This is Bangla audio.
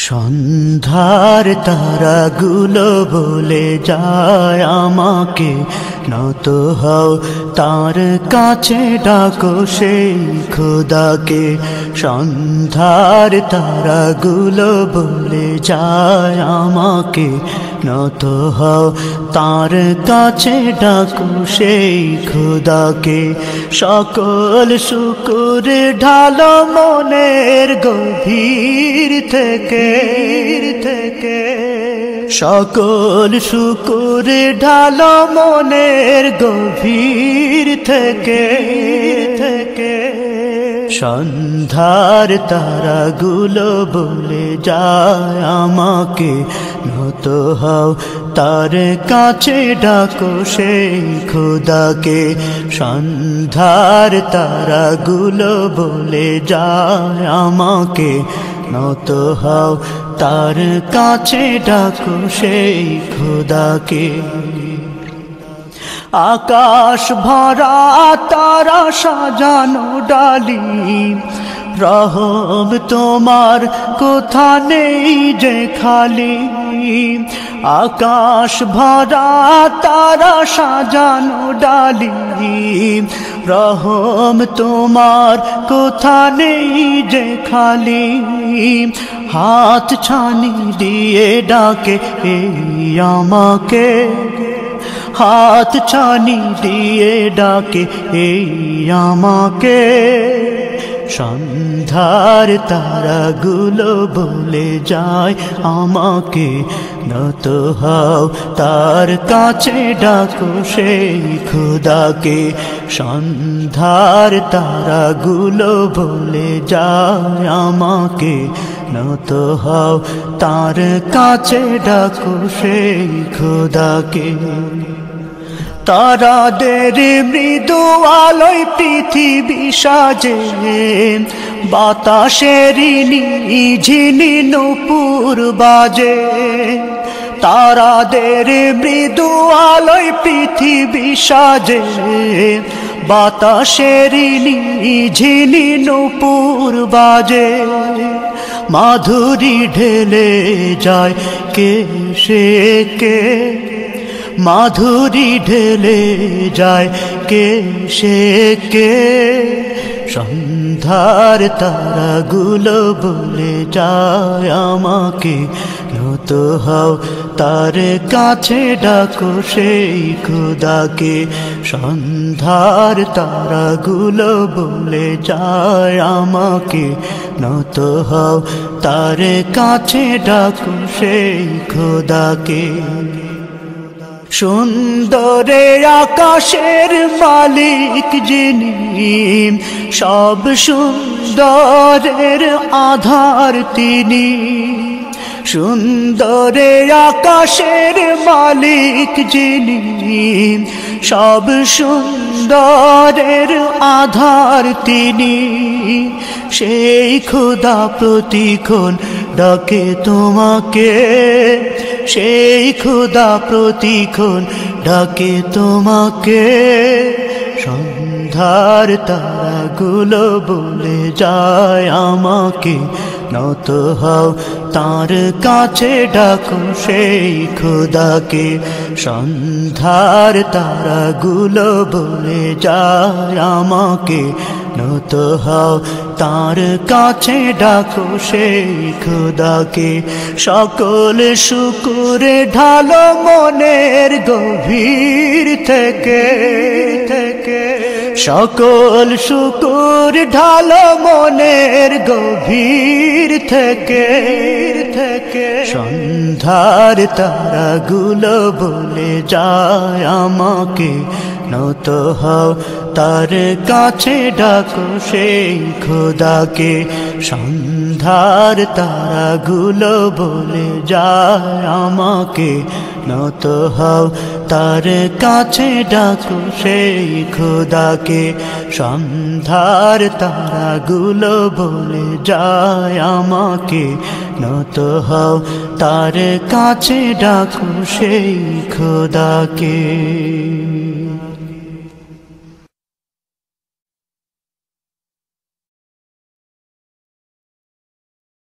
সন্ধ্যার তারাগুলো বলে যায় আমাকে, নত হও তার কাছে ডাকো সেই খোদাকে। সন্ধ্যার তারাগুলো বলে যায় আমাকে, নত হও তার কাছে ডাকো সেই খোদাকে। সকল শুকুর ঢালো মনের গভীর থেকে, সকল শুকুর ঢালো মনের গভীর থেকে। সন্ধ্যার তারাগুলো বলে যায় আমাকে, নত হও তার কাছে ডাকো সেই খোদাকে। সন্ধ্যার তারাগুলো বলে যায় আমাকে, নত হও তার কাছে ডাকো সেই খোদাকে। আকাশ ভরা তারা সাজানো ডালি, রহম তোমার কোথা নেই যে খালি। আকাশ ভরা তারা সাজানো ডালি, রহম তোমার কোথা নেই যে খালি। হাত ছানি দিয়ে ডাকে এই আমাকে, হাত ছানি দিয়ে ডাকে এই আমাকে। সন্ধ্যার তারাগুলো বলে যায় আমাকে, নত হও তার কাছে ডাকো সেই খোদাকে। সন্ধ্যার তারাগুলো বলে যায় আমাকে, নত হও তার কাছে ডাকো সেই খোদাকে। তারাদের মৃদু আলোয় পৃথিবী সাজে, বাতাসের ঝিনি নূপুর বাজে। তারাদের মৃদু আলোয় পৃথিবী সাজে, বাতাসের ঝিনি নূপুর বাজে। মাধুরী ঢেলে যায় কে সে কে, মাধুরী ঢেলে যায় কে সে কে। সন্ধ্যার তারাগুলো বলে যায় আমাকে, নত হও তার কাছে ডাকো সেই খোদাকে। সন্ধ্যার তারাগুলো বলে যায় আমাকে, নত হও তার কাছে ডাকো সেই খোদাকে। সুন্দরে আকাশের মালিক যিনি, সব সুন্দরের আধার তিনি। সুন্দরে আকাশের মালিক যিনি, সব সুন্দরের আধার তিনি। সেই খোদা প্রতিক্ষণ ডাকে তোমাকে, সেই খোদা প্রতিক্ষণ ডাকে তোমাকে। সন্ধ্যার তারাগুলো বলে যায় আমাকে, নত হও তার কাছে ডাকো সেই খোদাকে। সন্ধ্যার তারাগুলো বলে যায় আমাকে, নত হও তার কাছে ডাকো সেই খোদাকে। সকল শুকুর ঢালো মনের গভীর থেকে, সকল শুকুর ঢালো মনের গভীর থেকে। সন্ধ্যার তারাগুলো বলে যায় আমাকে, নত হও তার কাছে ডাকো সেই খোদাকে। সন্ধ্যার তারাগুলো বলে যায় আমাকে, নত হও তার কাছে ডাকো সেই খোদাকে। সন্ধ্যার তারাগুলো বলে যায় আমাকে, নত হও তার কাছে ডাকো সেই খোদাকে।